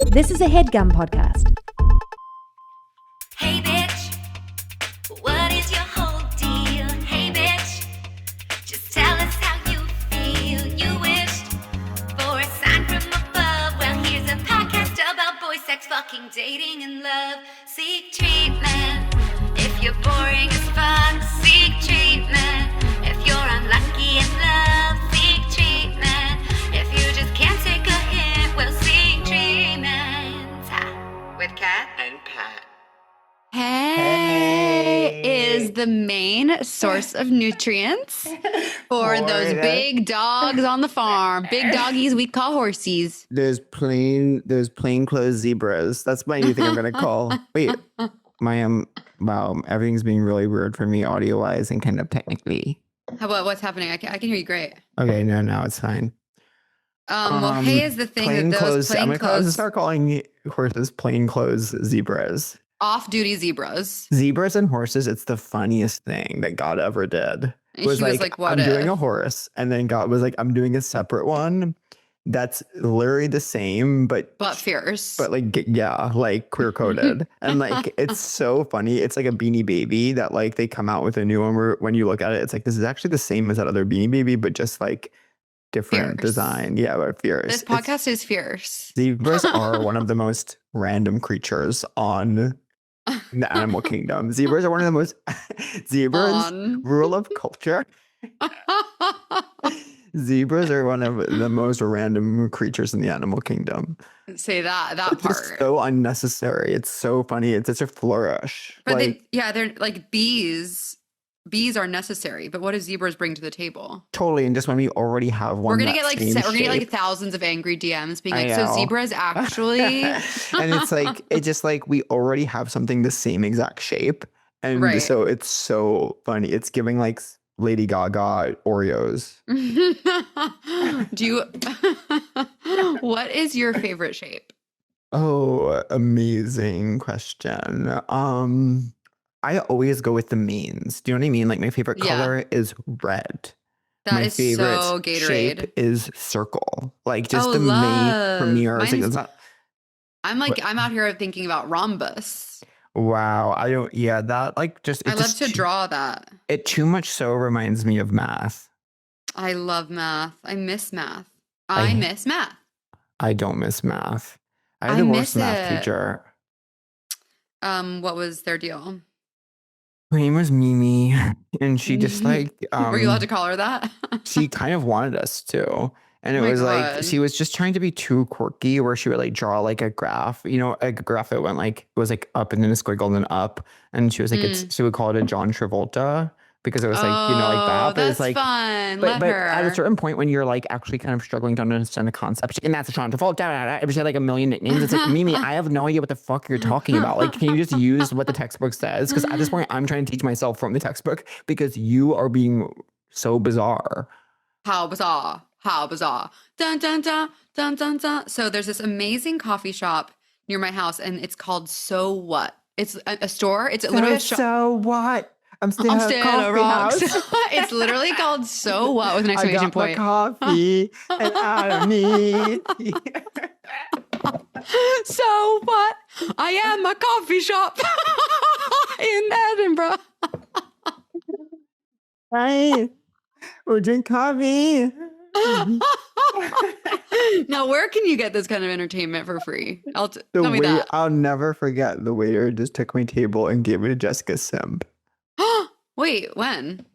This is a Headgum podcast. Hey bitch, what is your whole deal? Hey bitch, just tell us how you feel. You wished for a sign from above. Well, here's a podcast about boy sex, fucking, dating, and love. Seek treatment if you're boring as fuck. Seek treatment if you're unlucky in love. Seek treatment if you just can't take a hint. Well, seek treatment with Kat and Pat. Hey is the main source of nutrients for those big dogs on the farm. Big doggies we call horsies. Those plainclothes zebras. That's my new thing I'm gonna call. Wait, wow, everything's being really weird for me audio wise and kind of technically. How about what's happening? I can hear you great. Okay, no, it's fine. Well, hey is the thing that those I'm gonna plainclothes start calling horses plainclothes zebras. off-duty zebras. Zebras and horses, it's the funniest thing that God ever did. He was like, what I'm doing if? a horse, and then God was like, I'm doing a separate one that's literally the same, but fierce. But like, yeah, like queer coded. And like, it's so funny. It's like a Beanie Baby that like they come out with a new one where when you look at it, it's like, this is actually the same as that other Beanie Baby, but just like different Fierce. design. Yeah, but fierce. This podcast is fierce. Zebras are one of the most random creatures on the animal kingdom. Zebras are one of the most rule of culture. Zebras are one of the most random creatures in the animal kingdom. Say that It's part. just so unnecessary. It's so funny. It's such a flourish. But like, they're like bees. Bees are necessary, but what do zebras bring to the table? totally. And just when we already have one, We're gonna get like thousands of angry DMs being like, so zebras actually. and it's like we already have something the same exact shape, and Right. so it's so funny. It's giving like Lady Gaga Oreos. Do you? What is your favorite shape? Oh, amazing question. I always go with the mains. Do you know what I mean? Like my favorite Yeah. color is red. That My is favorite so Gatorade. shape is circle. Like just Oh, the love. for me, or like, Mine's- it's not. I'm out here thinking about rhombus. Wow, I don't. Yeah, that like just. I love to draw that. It too much so reminds me of math. I love math. I miss math. I- I miss math. I don't miss math. I had I the miss worst math it. teacher. What was their deal? Her name was Mimi, and she just like. Were you allowed to call her that? She kind of wanted us to. And it Oh my was like, God. she was just trying to be too quirky where she would like draw like a graph, a graph that went like, it was like up and then a squiggle and then up. And she was like, she would call it a John Travolta because it was like, like that. But that's it's like, fun. but Let her. at a certain point when you're like actually kind of struggling to understand the concept, and that's a John Travolta, she had like a million nicknames. It's like, Mimi, I have no idea what the fuck you're talking about. Like, can you just use what the textbook says? Because at this point, I'm trying to teach myself from the textbook because you are being so bizarre. How bizarre. How bizarre. Dun, dun, dun, dun, dun, dun. So there's this amazing coffee shop near my house, and it's called So What? It's a store. It's literally a shop. So what? I'm still I'm at a still at a coffee rocks. house. It's literally called So What with an I exclamation got my point. coffee and I don't need. So what? I am a coffee shop in Edinburgh. Hi, we'll drink coffee. Now, where can you get this kind of entertainment for free? Tell me that. I'll never forget the waiter just took my table and gave it to Jessica Simp. Wait, when?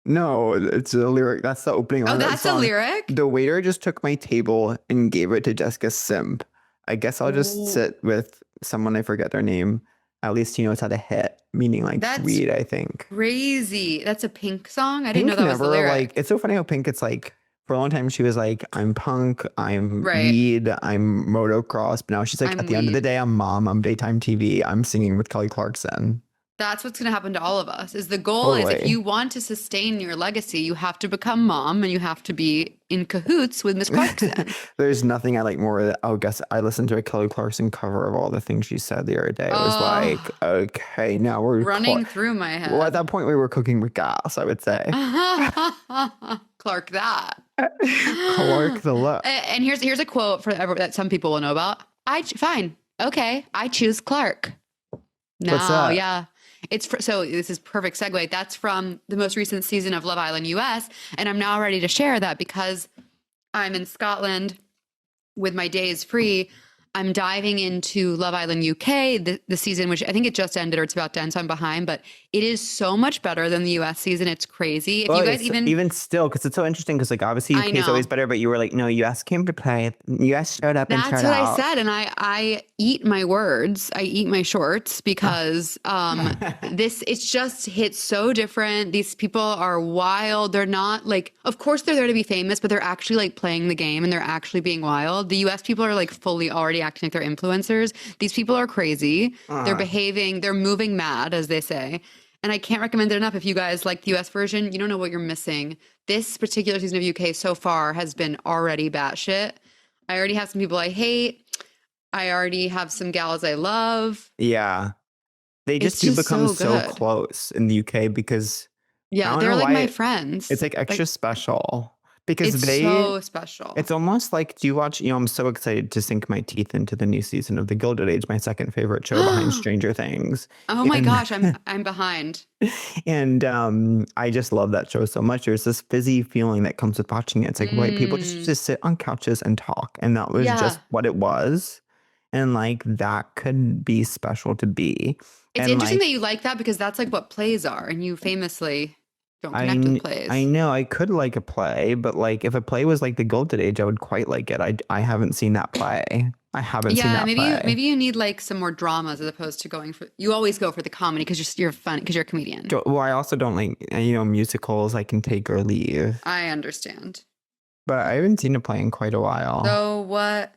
No, it's a lyric. That's the opening. Oh, line of that that's a song. lyric? The waiter just took my table and gave it to Jessica Simp. I guess I'll just sit with someone, I forget their name. At least he knows how to hit, meaning like That's weed, I think. Crazy. That's a Pink song? I didn't know Pink that was the never, lyric. like, it's so funny how Pink, it's like, for a long time she was like, I'm punk, I'm Right. weed, I'm motocross. But now she's like, I'm at the end of the weed. day, I'm mom, I'm daytime TV, I'm singing with Kelly Clarkson. That's what's going to happen to all of us. Is the goal is if Totally. you want to sustain your legacy, you have to become mom and you have to be in cahoots with Miss Clarkson. There's nothing I like more that I guess I listened to a Kelly Clarkson cover of all the things she said the other day. It was like, okay, now we're Running through my head. Well, at that point we were cooking with gas, I would say. Clark that. Clark the look. And here's a quote that some people will know about. Fine. Okay. I choose Clark. No, What's that? yeah. So this is perfect segue. That's from the most recent season of Love Island US. And I'm now ready to share that because I'm in Scotland with my days free. I'm diving into Love Island UK, the season, which I think it just ended or it's about to end, so I'm behind, but it is so much better than the US season. It's crazy. If you guys even still, because it's so interesting, because like obviously UK is always better, but you were like, no, US came to play. US showed up and showed out. That's what I said, and I eat my words. I eat my shorts because it's just hits so different. These people are wild. They're not like, of course they're there to be famous, but they're actually like playing the game and they're actually being wild. The US people are like fully already acting like they're influencers. These people are crazy. They're behaving, they're moving mad, as they say. And I can't recommend it enough. If you guys like the US version, you don't know what you're missing. This particular season of UK so far has been already batshit. I already have some people I hate. I already have some gals I love. Yeah. They just do become so close in the UK because they're like my friends. It's like extra special. Because it's so special. It's almost like, do you watch, I'm so excited to sink my teeth into the new season of The Gilded Age, my second favorite show behind Stranger Things. Oh my gosh, I'm behind. And I just love that show so much. There's this fizzy feeling that comes with watching it. It's like white people just sit on couches and talk. And that was just what it was. And like that could be special to be. It's interesting that you like that because that's like what plays are. And you famously don't connect with plays. I know I could like a play, but like if a play was like The Gilded Age, I would quite like it. I haven't seen that play. I haven't seen that play. Maybe you need like some more dramas as opposed to going for. You always go for the comedy because you're fun because you're a comedian. Well, I also don't like musicals. I can take or leave. I understand. But I haven't seen a play in quite a while. So what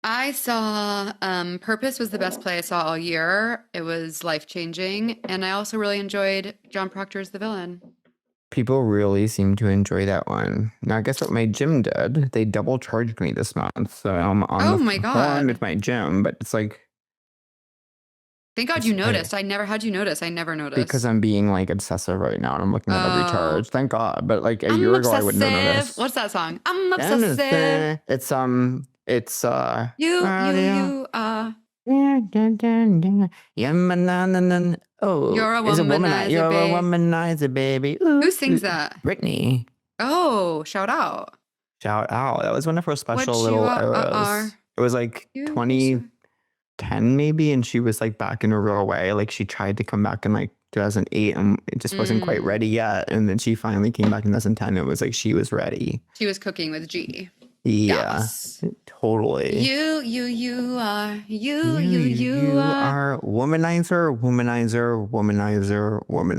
I saw, Purpose was the best play I saw all year. It was life-changing. And I also really enjoyed John Proctor's The Villain. People really seem to enjoy that one. Now, guess what my gym did? They double charged me this month. So I'm on the phone with my gym, but it's like... Thank God you noticed. How'd you notice? I never noticed. Because I'm being like obsessive right now and I'm looking at every charge. Thank God. But like a year ago, I wouldn't have noticed. What's that song? I'm obsessive. It's you are. Oh, you're a womanizer, you're a womanizer, baby. Ooh, who sings that? Britney. Oh, shout out. Shout out. That was one of her special little eras. It was like 2010 maybe, and she was like back in a real way. Like she tried to come back in like 2008 and it just wasn't quite ready yet. And then she finally came back in 2010. It was like she was ready. She was cooking with G. Yeah, yes. Totally. You are womanizer.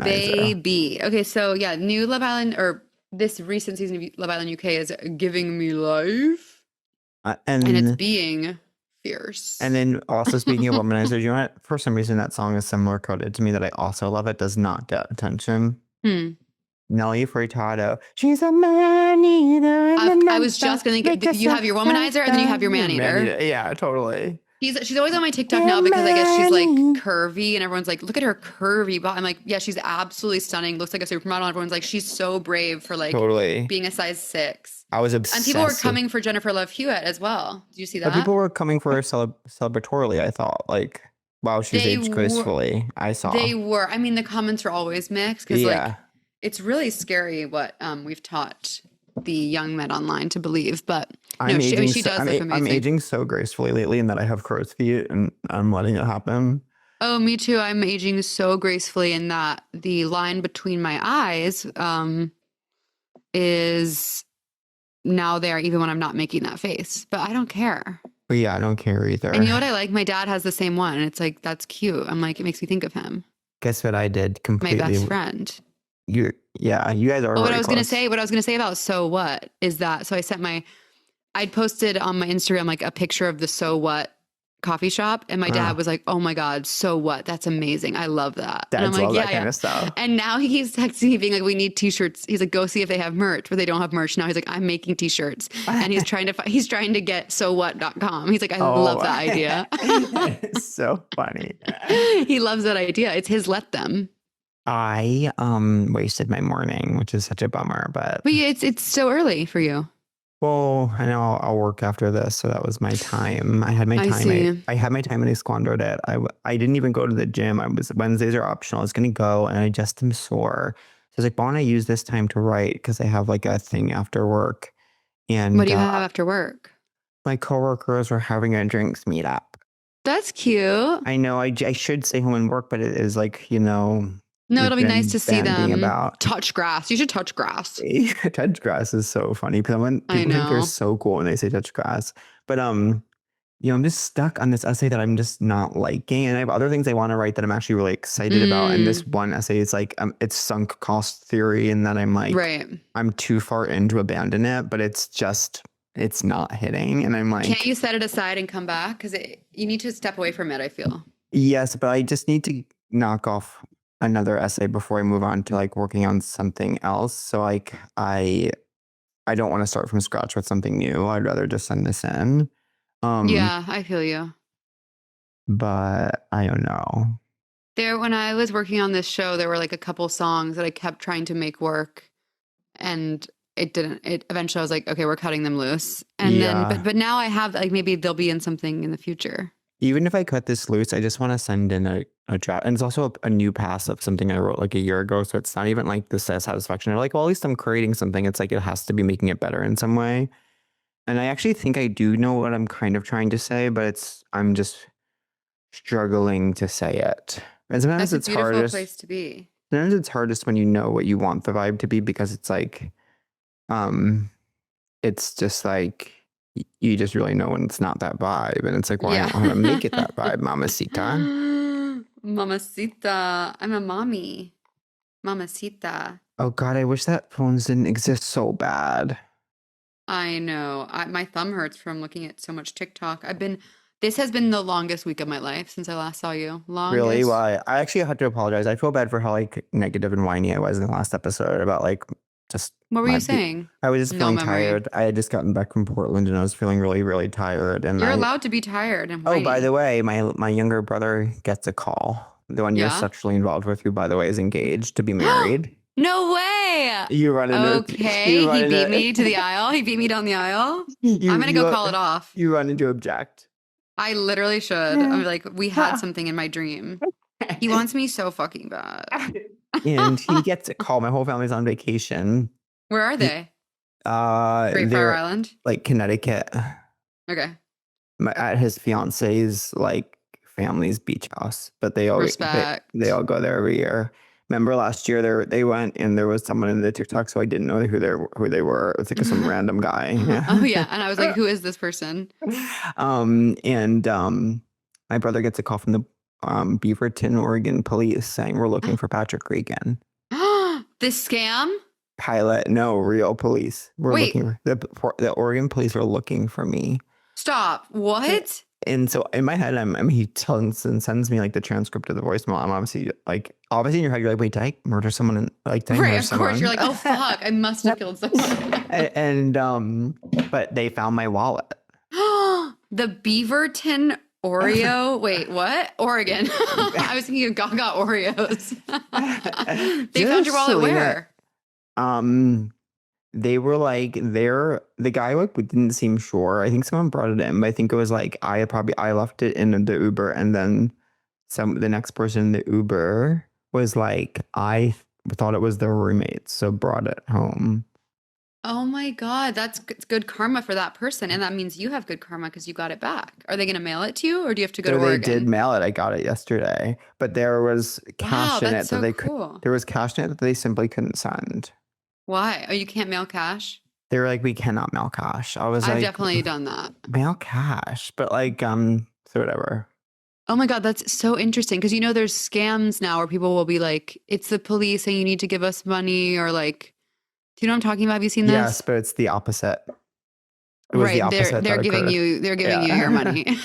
Baby. Okay, so yeah, new Love Island or this recent season of Love Island UK is giving me life. And it's being fierce. And then also speaking of womanizers, you know what? For some reason that song is similar coded to me that I also love. It does not get attention. Nelly Furtado. She's a man eater. I was just going to think you have your womanizer and then you have your man eater. Yeah, totally. She's always on my TikTok now because I guess she's like curvy and everyone's like, look at her curvy body. I'm like, yeah, she's absolutely stunning. Looks like a supermodel. Everyone's like, she's so brave for like being a size 6. I was obsessed. And people were coming for Jennifer Love Hewitt as well. Did you see that? But people were coming for her celebratorily, I thought. Like, wow, she's aged gracefully. I saw. They were. I mean, the comments are always mixed because like, it's really scary what we've taught the young men online to believe. But no, she does look amazing. I'm aging so gracefully lately in that I have crow's feet and I'm letting it happen. Oh, me too. I'm aging so gracefully in that the line between my eyes is now there even when I'm not making that face. But I don't care. But yeah, I don't care either. And you know what I like? My dad has the same one. And it's like, that's cute. I'm like, it makes me think of him. Guess what I did completely? My best friend. You guys are. What I was gonna say about So What is that? So I'd posted on my Instagram like a picture of the So What coffee shop, and my dad was like, "Oh my God, So What? That's amazing! I love that." Dads and I'm like, love that kind of stuff. And now he keeps texting me being like, "We need T-shirts." He's like, "Go see if they have merch," but they don't have merch now. He's like, "I'm making T-shirts," and he's trying to get sowwhat.com. He's like, "I love that idea." It's so funny. He loves that idea. It's his. Let them. I wasted my morning, which is such a bummer, but it's so early for you. Well, I know I'll work after this, so that was my time. I had my I time. see. I had my time and I squandered it. I didn't even go to the gym. Wednesdays are optional. I was gonna go and I just am sore. So I was like, why don't I use this time to write? Because I have like a thing after work. What And do you have after work? my coworkers were having a drinks meetup. That's cute. I know I should stay home and work, but it is like, No, we've it'll be nice been to see banding them about. touch grass. You should touch grass. Touch grass is so funny. People think they're know. so cool when they say touch grass. But I'm just stuck on this essay that I'm just not liking. And I have other things I want to write that I'm actually really excited about. And this one essay is like it's sunk cost theory, and that I'm like Right. I'm too far in to abandon it, but it's not hitting. And I'm like, Can't you set it aside and come back? Because you need to step away from it, I feel. yes, but I just need to knock off another essay before I move on to like working on something else. So like I don't want to start from scratch with something new. I'd rather just send this in. Yeah, I feel you. But I don't know. When I was working on this show, there were like a couple songs that I kept trying to make work, and it didn't. Eventually I was like, okay, we're cutting them loose. And then, but now I have like, maybe they'll be in something in the future. Even if I cut this loose, I just want to send in a draft. And it's also a new pass of something I wrote like a year ago. So it's not even like the satisfaction. They're like, well, at least I'm creating something. It's like it has to be making it better in some way. And I actually think I do know what I'm kind of trying to say, but I'm just struggling to say it. And sometimes That's it's a beautiful hardest. place to be. Sometimes it's hardest when you know what you want the vibe to be, because it's like, it's just like you just really know when it's not that vibe, and it's like, well, I don't want to make it that vibe, mamacita. Mamacita, I'm a mommy. Mamacita. Oh God, I wish that phones didn't exist so bad. I know. My thumb hurts from looking at so much TikTok. This has been the longest week of my life since I last saw you. Longest. Really? Well, I actually had to apologize. I feel bad for how like negative and whiny I was in the last episode about like just. What were you saying? I was just No feeling memory. tired. I had just gotten back from Portland and I was feeling really, really tired. And You're allowed to be tired and whiny. Oh, by the way, my younger brother gets a call. The one you're sexually involved with, who, by the way, is engaged to be married. No way. You run into Okay, he beat me to the aisle. He beat me down the aisle. I'm gonna go call it off. You run into object. I literally should. I'm like, we had something in my dream. He wants me so fucking bad. And he gets a call. My whole family's on vacation. Where are they? Great Fire Island? Like Connecticut. Okay. At his fiance's like family's beach house, but they all go there every year. Remember last year they went and there was someone in the TikTok, so I didn't know who they were. It was like some random guy. Oh yeah, and I was like, who is this person? My brother gets a call from the Beaverton, Oregon police saying we're looking for Patrick Regan. This scam? Pilot, no, real police. Looking for the Oregon police are looking for me. Stop. What? And so in my head, he tells and sends me like the transcript of the voicemail. I'm obviously in your head, you're like, wait, did I murder someone? And like, did I murder someone? Of course, you're like, oh fuck, I must have killed someone. and but they found my wallet. The Beaverton Oreo. Wait, what? Oregon. I was thinking of Gaga Oreos. They found your wallet where? They were like, the guy like didn't seem sure. I think someone brought it in, but I think it was like I left it in the Uber, and then the next person in the Uber was like, I thought it was their roommate, so brought it home. Oh my God, that's good karma for that person. And that means you have good karma because you got it back. Are they going to mail it to you, or do you have to go to Oregon? They did mail it. I got it yesterday, but there was cash in it there was cash in it that they simply couldn't send. Why? Oh, you can't mail cash? They were like, we cannot mail cash. I've definitely done that. Mail cash, but like, so whatever. Oh my God, that's so interesting. Because there's scams now where people will be like, it's the police and you need to give us money, or like, do you know what I'm talking about? Have you seen this? Yes, but it's the opposite. Right, they're giving you your money.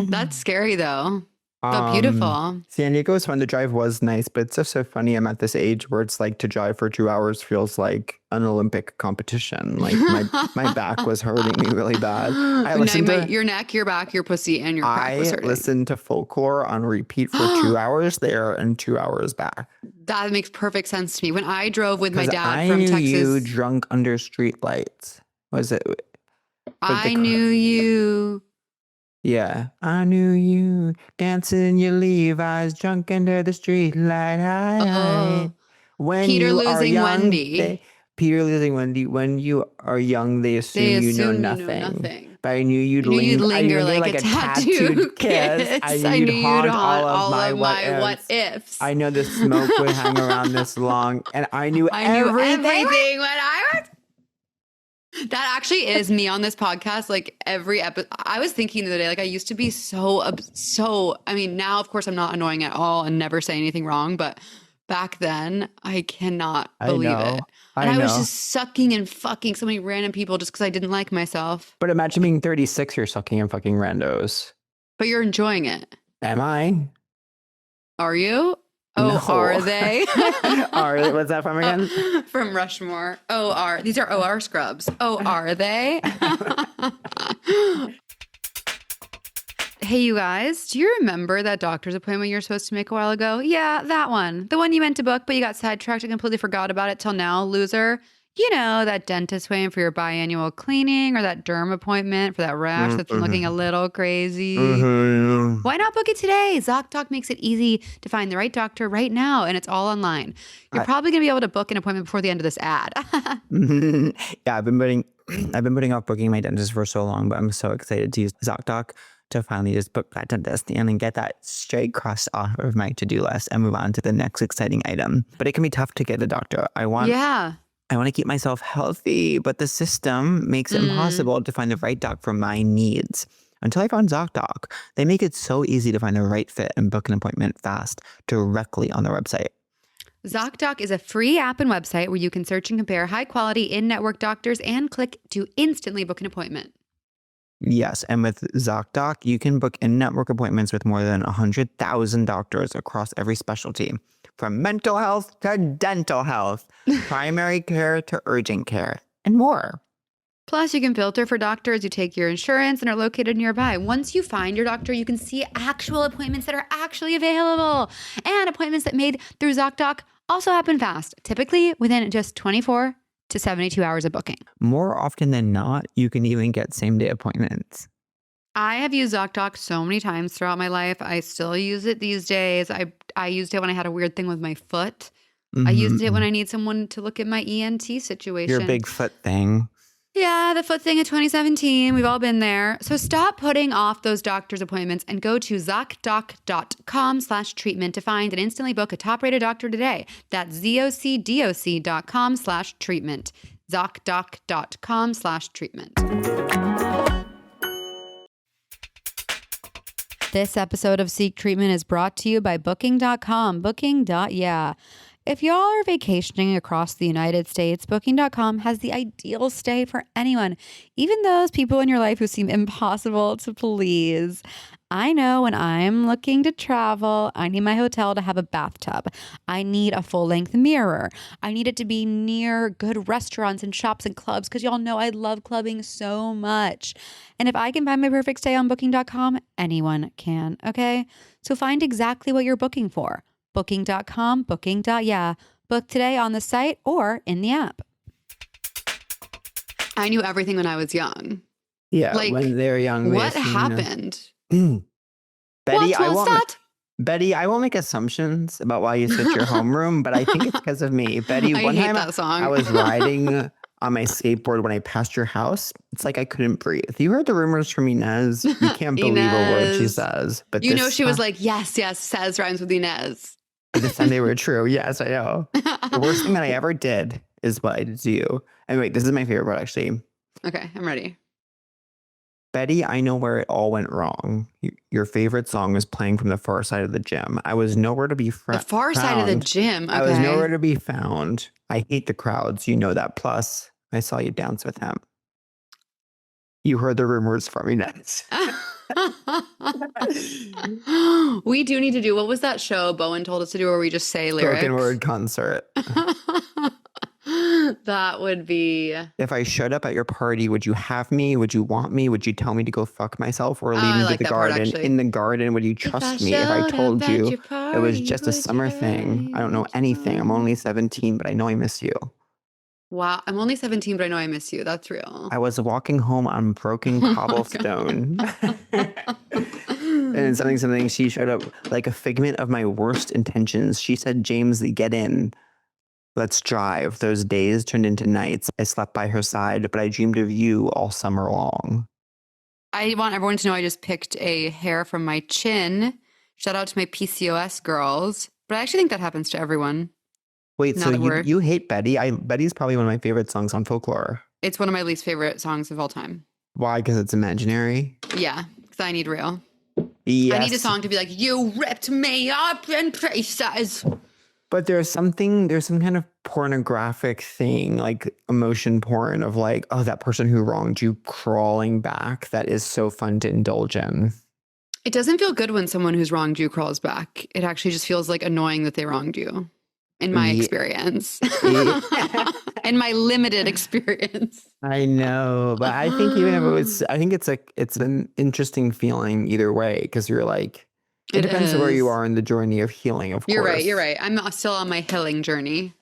That's scary though. But beautiful. San Diego's fun. The drive was nice, but it's just so funny. I'm at this age where it's like to drive for 2 hours feels like an Olympic competition. Like my back was hurting me really bad. Your neck, your back, your pussy, and your crack was hurting. I listened to folklore on repeat for 2 hours there and 2 hours back. That makes perfect sense to me. When I drove with my dad from Texas. I knew you drunk under street lights. Was it? I knew you. Yeah. I knew you dancing in your Levi's, drunk under the street light. Oh. When Peter you are losing young, Wendy. Peter losing Wendy. When you are young, they assume you know nothing. But I knew you'd linger like a tattooed kiss. I knew you'd haunt all of my what ifs. I know the smoke would hang around this long, and I knew everything when I was. That actually is me on this podcast. Like every episode, I was thinking the other day, like I used to be so, I mean, now of course I'm not annoying at all and never say anything wrong, but back then I cannot believe it. And I was just sucking and fucking so many random people just because I didn't like myself. But imagine being 36, you're sucking and fucking randos. But you're enjoying it. Am I? Are you? Oh, No. are they? What's that from again? From Rushmore. These are OR scrubs. Oh, are they? Hey, you guys, do you remember that doctor's appointment you were supposed to make a while ago? Yeah, that one. The one you meant to book, but you got sidetracked and completely forgot about it till now, loser. You know, that dentist waiting for your biannual cleaning or that derm appointment for that rash that's been looking a little crazy. Why not book it today? ZocDoc makes it easy to find the right doctor right now, and it's all online. You're probably going to be able to book an appointment before the end of this ad. Yeah, I've been putting off booking my dentist for so long, but I'm so excited to use ZocDoc to finally just book that dentist and then get that straight crossed off of my to-do list and move on to the next exciting item. But it can be tough to get a doctor. I want to keep myself healthy, but the system makes it impossible to find the right doc for my needs. Until I found ZocDoc, they make it so easy to find the right fit and book an appointment fast directly on their website. ZocDoc is a free app and website where you can search and compare high-quality in-network doctors and click to instantly book an appointment. Yes, and with ZocDoc, you can book in-network appointments with more than 100,000 doctors across every specialty, from mental health to dental health, primary care to urgent care, and more. Plus, you can filter for doctors who take your insurance and are located nearby. Once you find your doctor, you can see actual appointments that are actually available. And appointments that made through ZocDoc also happen fast, typically within just 24 to 72 hours of booking. More often than not, you can even get same-day appointments. I have used ZocDoc so many times throughout my life. I still use it these days. I used it when I had a weird thing with my foot. I used it when I need someone to look at my ENT situation. Your big foot thing. Yeah, the foot thing of 2017. We've all been there. So stop putting off those doctor's appointments and go to ZocDoc.com/treatment to find and instantly book a top-rated doctor today. That's ZocDoc.com/treatment. ZocDoc.com/treatment. This episode of Seek Treatment is brought to you by Booking.com. Booking.yeah. If y'all are vacationing across the United States, Booking.com has the ideal stay for anyone, even those people in your life who seem impossible to please. I know when I'm looking to travel, I need my hotel to have a bathtub. I need a full-length mirror. I need it to be near good restaurants and shops and clubs because y'all know I love clubbing so much. And if I can find my perfect stay on Booking.com, anyone can, okay? So find exactly what you're booking for. Booking.com, Booking.yeah. Book today on the site or in the app. I knew everything when I was young. Yeah, like, when they're young. What happened? Betty, I won't make assumptions about why you switched your homeroom, but I think it's because of me. Betty, one time I was riding on my skateboard when I passed your house. It's like I couldn't breathe. You heard the rumors from Inez. You can't believe a word she says. But you know she was like, yes, says rhymes with Inez. This time they were true. Yes, I know. The worst thing that I ever did is what I did to you. And wait, this is my favorite part, actually. Okay, I'm ready. Betty, I know where it all went wrong. Your favorite song was playing from the far side of the gym. I was nowhere to be found. The far side of the gym? Okay. I was nowhere to be found. I hate the crowds. You know that. Plus, I saw you dance with him. You heard the rumors from Inez. We do need to do, what was that show Bowen told us to do where we just say lyrics? Spoken word concert. That would be... If I showed up at your party, would you have me? Would you want me? Would you tell me to go fuck myself or leave me to the garden? In the garden, would you trust me if I told you it was just a summer thing? I don't know anything. I'm only 17, but I know I miss you. Wow. I'm only 17, but I know I miss you. That's real. I was walking home on broken cobblestone. And something, she showed up like a figment of my worst intentions. She said, James, get in. Let's drive. Those days turned into nights. I slept by her side, but I dreamed of you all summer long. I want everyone to know I just picked a hair from my chin. Shout out to my PCOS girls. But I actually think that happens to everyone. Wait, so you hate Betty? Betty's probably one of my favorite songs on folklore. It's one of my least favorite songs of all time. Why? Because it's imaginary? Yeah, because I need real. Yes. I need a song to be like, you ripped me up in pieces. But there's some kind of pornographic thing, like emotion porn of like, oh, that person who wronged you crawling back. That is so fun to indulge in. It doesn't feel good when someone who's wronged you crawls back. It actually just feels like annoying that they wronged you. In my experience. In my limited experience. I know, but I think even if it was, I think it's an interesting feeling either way, because you're like, it depends on where you are in the journey of healing, of course. You're right. I'm still on my healing journey.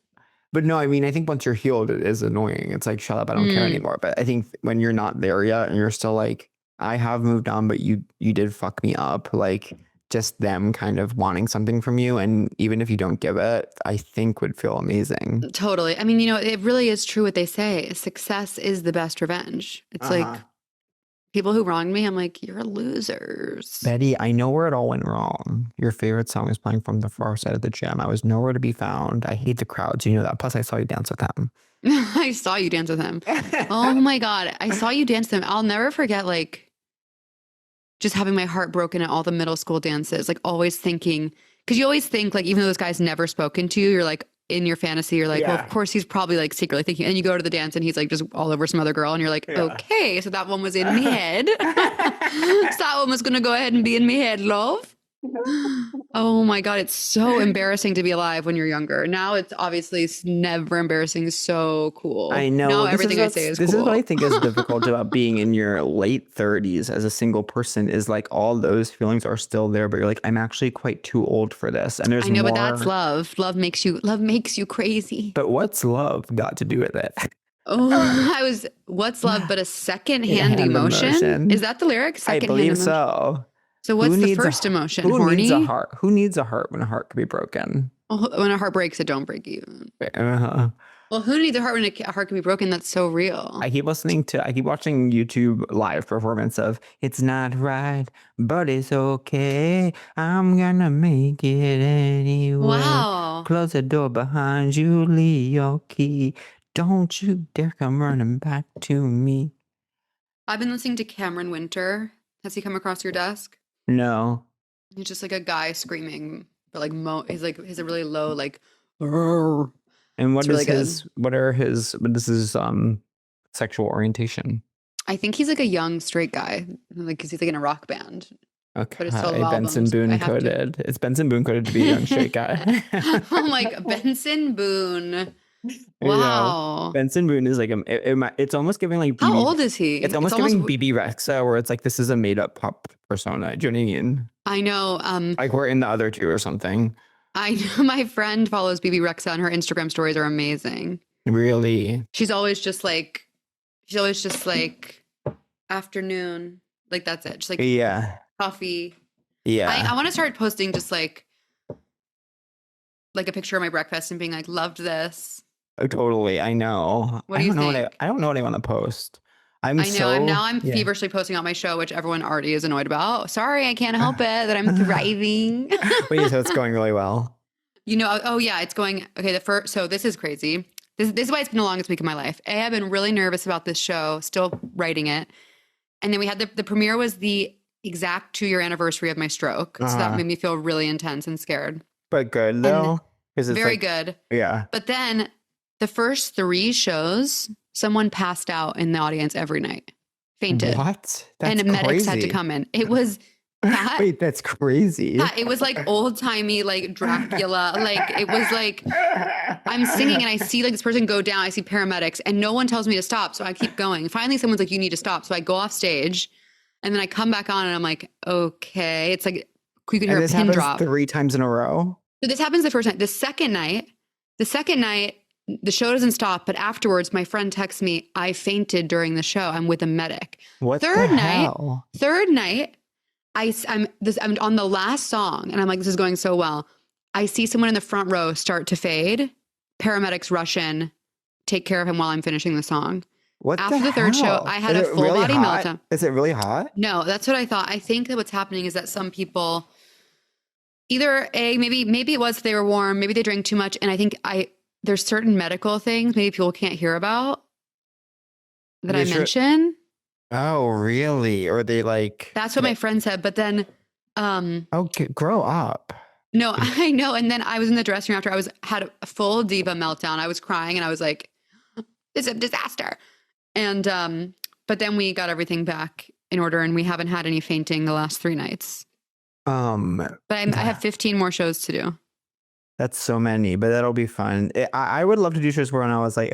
But no, I mean, I think once you're healed, it is annoying. It's like, shut up, I don't care anymore. But I think when you're not there yet and you're still like, I have moved on, but you did fuck me up. Like, just them kind of wanting something from you. And even if you don't give it, I think would feel amazing. Totally. I mean, it really is true what they say. Success is the best revenge. It's like people who wronged me, I'm like, you're losers. Betty, I know where it all went wrong. Your favorite song is playing from the far side of the gym. I was nowhere to be found. I hate the crowds. You know that. Plus, I saw you dance with them. I saw you dance with him. Oh my God. I saw you dance with him. I'll never forget, like, just having my heart broken at all the middle school dances, like always thinking, because you always think like, even though this guy's never spoken to you, you're like in your fantasy, you're like, well, of course he's probably like secretly thinking, and you go to the dance and he's like just all over some other girl and you're like, okay, so that one was in me head. So that one was going to go ahead and be in me head, love. Oh my God, it's so embarrassing to be alive when you're younger. Now it's obviously never embarrassing. So cool. I know. Now everything I say is cool. This is what I think is difficult about being in your late 30s as a single person, is like all those feelings are still there, but you're like, I'm actually quite too old for this. And there's but that's love. Love makes you crazy. But what's love got to do with it? Oh, what's love but a second-hand emotion? Is that the lyric? I believe so. So what's the first emotion? Who needs horny? a heart? Who needs a heart when a heart can be broken? When a heart breaks, it don't break you. Well, who needs a heart when a heart can be broken? That's so real. I keep watching YouTube live performance of It's Not Right, but It's Okay. I'm gonna make it anyway. Wow. Close the door behind you, leave your key. Don't you dare come running back to me. I've been listening to Cameron Winter. Has he come across your desk? No. He's just like a guy screaming, but like he's a really low like. Rrr. And what is his sexual orientation? I think he's like a young straight guy. Like he's like in a rock band. Okay. But it's solo Benson albums. Boone coded. It's Benson Boone coded to be a young straight guy. I'm like, Benson Boone. Wow. Benson Boone is like it's almost giving like how old is he? It's almost giving BB Rexa, where it's like this is a made up pop persona. Do you know what I mean? I know. Like we're in the other two or something. I know my friend follows BB Rexa and her Instagram stories are amazing. Really? She's always just like afternoon. Like that's it. Just like coffee. Yeah. I want to start posting just like a picture of my breakfast and being like, loved this. Oh, totally. I know. What do you think? I don't know what I want to post. I'm feverishly posting on my show, which everyone already is annoyed about. Sorry, I can't help it that I'm thriving. Wait, so it's going really well. It's going okay. So this is crazy. This is why it's been the longest week of my life. I've been really nervous about this show, still writing it. And then we had the premiere was the exact 2-year anniversary of my stroke. So that made me feel really intense and scared. But good though. It's very good. Yeah. But then the first 3 shows, someone passed out in the audience every night. Fainted. What? That's and medics had to come in. It was that. Wait, that's crazy. It was like old timey, like Dracula. Like it was like I'm singing and I see like this person go down. I see paramedics and no one tells me to stop. So I keep going. Finally, someone's like, you need to stop. So I go off stage and then I come back on and I'm like, okay. It's like you can hear a pin drop. 3 times in a row. So this happens the first night. The second night, the show doesn't stop, but afterwards my friend texts me, I fainted during the show. I'm with a medic. What Third the night, hell? I'm on the last song and I'm like, this is going so well. I see someone in the front row start to fade. Paramedics rush in, take care of him while I'm finishing the song. What After the third show, hell? I had Is a it full really body hot? meltdown. Is it really hot? No, that's what I thought. I think that what's happening is that some people either maybe it was they were warm, maybe they drank too much. And I think there's certain medical things maybe people can't hear about that I mention. Oh, really? Or they like... That's what my friend said. But then... okay, grow up. No, I know. And then I was in the dressing room after had a full diva meltdown. I was crying and I was like, it's a disaster. And, but then we got everything back in order and we haven't had any fainting the last 3 nights. But I have 15 more shows to do. That's so many, but that'll be fun. I would love to do shows where if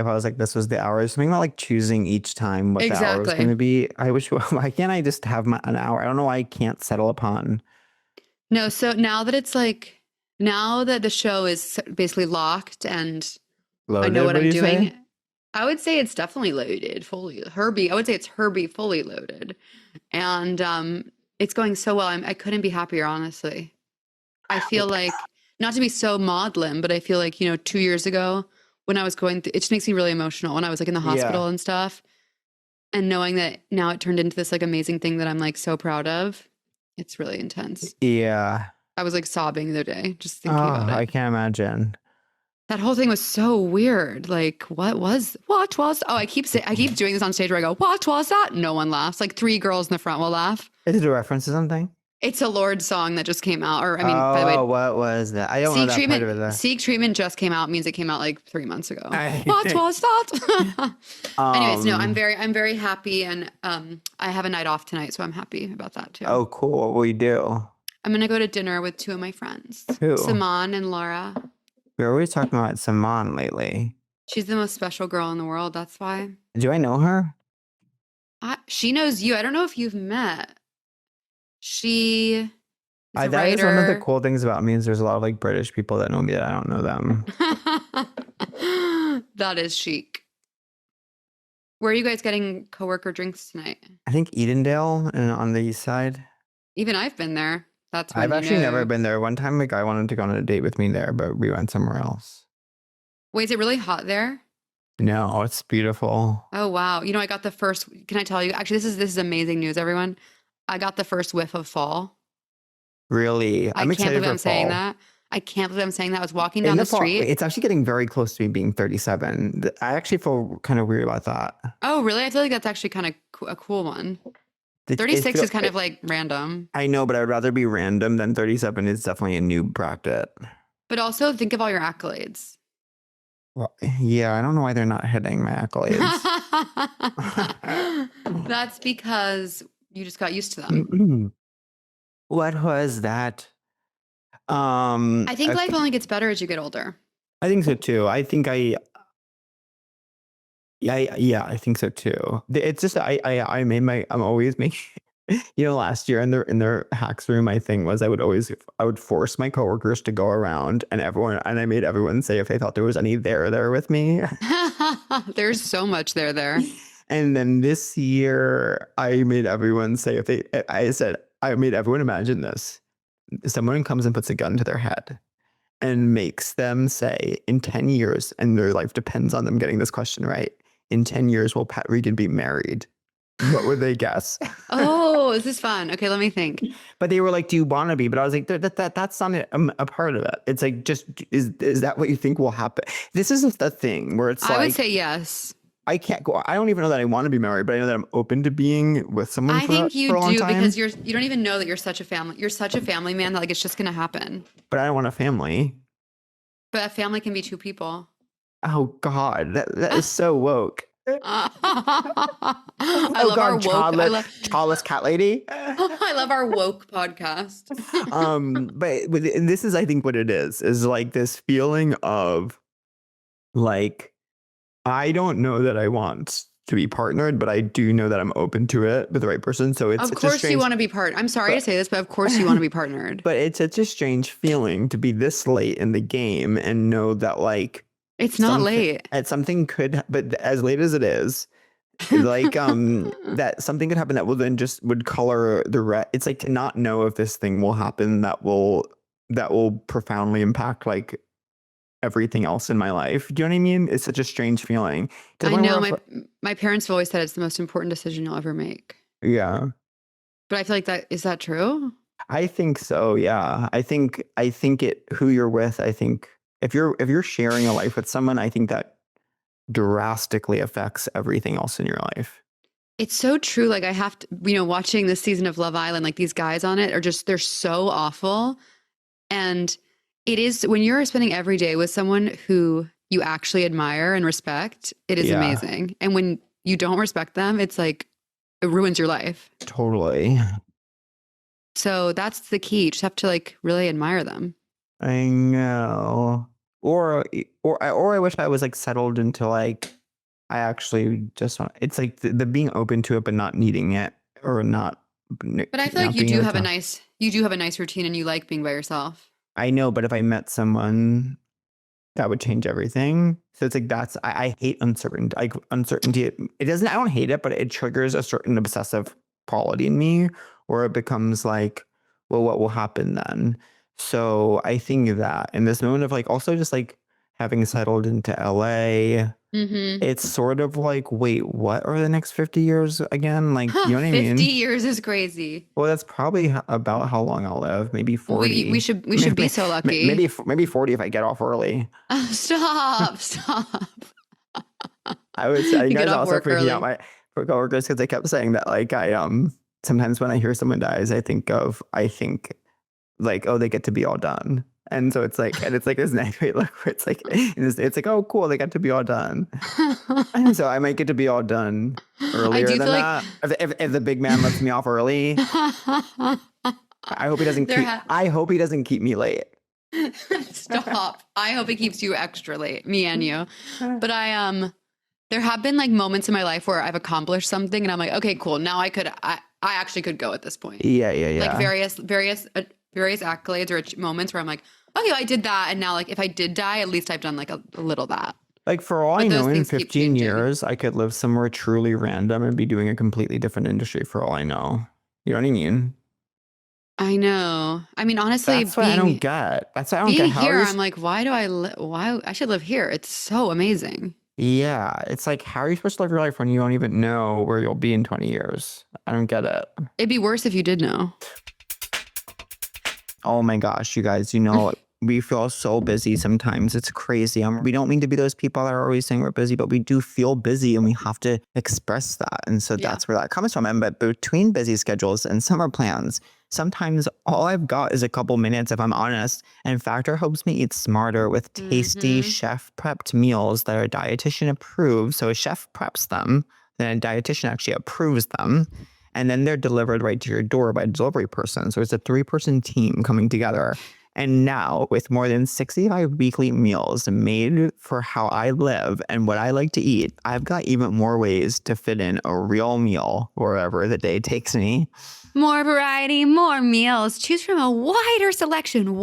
I was like, this was the hour, something about like choosing each time what the hour was going to be. I wish, why can't I just have an hour? I don't know why I can't settle upon. No, so now that the show is basically locked and Loaded, I know what I'm doing, say? I would say it's definitely loaded, fully. I would say it's Herbie fully loaded. And it's going so well. I couldn't be happier, honestly. I feel like, not to be so maudlin, but I feel like, 2 years ago when I was going through, it just makes me really emotional when I was like in the hospital and stuff. And knowing that now it turned into this like amazing thing that I'm like so proud of. It's really intense. Yeah. I was like sobbing the other day just thinking about it. I can't imagine. That whole thing was so weird. Like, what was? Oh, I keep doing this on stage where I go, what was that? No one laughs. Like 3 girls in the front will laugh. Is it a reference to something? It's a Lorde song that just came out. Or I mean, by the way, what was that? I don't know that part of it. Seek Treatment just came out. Means it came out like 3 months ago. What was that? Anyways, no, I'm very happy, and I have a night off tonight, so I'm happy about that too. Oh, cool. What will you do? I'm gonna go to dinner with 2 of my friends, Who? Simone and Laura. We're always talking about Simone lately. She's the most special girl in the world. That's why. Do I know her? She knows you. I don't know if you've met. She is a that writer. is one of the cool things about me is there's a lot of like British people that know me that I don't know them. That is chic. Where are you guys getting coworker drinks tonight? I think Edendale and on the east side. Even I've been there. That's when I've actually never been there. One time a guy wanted to go on a date with me there, but we went somewhere else. Wait, is it really hot there? No, it's beautiful. Oh wow. I got the first, can I tell you? Actually, this is amazing news, everyone. I got the first whiff of fall. Really? I can't believe I'm saying that. I can't believe I'm saying that. I was walking down the street. It's actually getting very close to me being 37. I actually feel kind of weird about that. Oh, really? I feel like that's actually kind of a cool one. 36 is kind of like random. I know, but I would rather be random than 37 is definitely a new bracket. But also think of all your accolades. Well, yeah, I don't know why they're not hitting my accolades. That's because you just got used to them. What was that? I think life only gets better as you get older. I think so too. I think I think so too. It's just I'm always making last year in their hacks room, my thing was I would force my coworkers to go around and I made everyone say if they thought there was any there with me. There's so much there. And then this year I made everyone say I made everyone imagine this. Someone comes and puts a gun to their head and makes them say in 10 years, and their life depends on them getting this question right. In 10 years, will Pat Regan be married? What would they guess? Oh, this is fun. Okay, let me think. But they were like, do you want to be? But I was like, that's not a part of it. It's like, just, is that what you think will happen? This isn't the thing where it's I would say yes. I can't go. I don't even know that I want to be married, but I know that I'm open to being with someone I think you for a long do time. because you don't even know that you're such a family man that like it's just going to happen. But I don't want a family. But a family can be 2 people. Oh God, that is so woke. I love our woke. Childless cat lady. I love our woke podcast. But this is, I think, what it is like this feeling of like, I don't know that I want to be partnered, but I do know that I'm open to it with the right person. So it's of course you want to be partnered. I'm sorry to say this, but of course you want to be partnered. But it's such a strange feeling to be this late in the game and know that like It's not late. Something could, but as late as it is, like that something could happen that will then just would color the it's like to not know if this thing will happen that will profoundly impact like everything else in my life. Do you know what I mean? It's such a strange feeling. I know my parents have always said it's the most important decision you'll ever make. Yeah. But I feel like is that true? I think so. Yeah. I think who you're with, I think if you're sharing a life with someone, I think that drastically affects everything else in your life. It's so true. Like I have to, watching this season of Love Island, like these guys on it they're so awful. And it is when you're spending every day with someone who you actually admire and respect, it is amazing. And when you don't respect them, it's like, it ruins your life. Totally. So that's the key. You just have to like really admire them. I know. Or I wish I was like settled into like, I actually just want, it's like the being open to it, but not needing it or not. But I feel like you do have a nice routine and you like being by yourself. I know, but if I met someone, that would change everything. So it's like I hate uncertainty. Like uncertainty, it doesn't. I don't hate it, but it triggers a certain obsessive quality in me, where it becomes like, well, what will happen then? So I think that in this moment of like also just like having settled into LA, it's sort of like, wait, what are the next 50 years again? Like, you know what I mean? 50 years is crazy. Well, that's probably about how long I'll live. Maybe 40. We should be so lucky. Maybe 40 if I get off early. Stop. I was you guys also freaking out my coworkers because they kept saying that like I sometimes when I hear someone dies, I think like, oh, they get to be all done. And so it's like this nice way look where it's like, oh, cool, they got to be all done. And so I might get to be all done earlier than that. If the big man lets me off early, I hope he doesn't keep me late. Stop. I hope he keeps you extra late, me and you. But there have been like moments in my life where I've accomplished something and I'm like, okay, cool. Now I actually could go at this point. Yeah. Like various accolades or moments where I'm like, okay, I did that. And now like if I did die, at least I've done like a little that. Like for all I know, in 15 years, I could live somewhere truly random and be doing a completely different industry for all I know. You know what I mean? I know. I mean, honestly, that's what I don't get. That's what I don't being get. Here, I'm like, why I should live here? It's so amazing. Yeah. It's like, how are you supposed to live your life when you don't even know where you'll be in 20 years? I don't get it. It'd be worse if you did know. Oh my gosh, you guys, we feel so busy sometimes. It's crazy. We don't mean to be those people that are always saying we're busy, but we do feel busy and we have to express that. And so that's where that comes from. But between busy schedules and summer plans, sometimes all I've got is a couple minutes, if I'm honest. And Factor helps me eat smarter with tasty chef prepped meals that are dietitian approved. So a chef preps them, then a dietitian actually approves them. And then they're delivered right to your door by a delivery person. So it's a 3-person team coming together. And now with more than 65 weekly meals made for how I live and what I like to eat, I've got even more ways to fit in a real meal wherever the day takes me. More variety, more meals. Choose from a wider selection,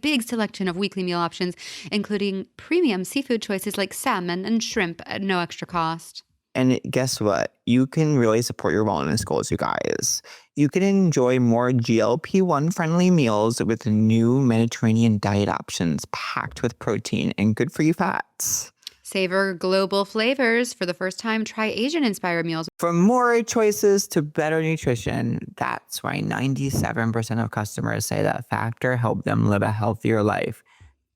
big selection of weekly meal options, including premium seafood choices like salmon and shrimp at no extra cost. And guess what? You can really support your wellness goals, you guys. You can enjoy more GLP-1 friendly meals with new Mediterranean diet options packed with protein and good for you fats. Savor global flavors. For the first time, try Asian-inspired meals. From more choices to better nutrition, that's why 97% of customers say that Factor helped them live a healthier life.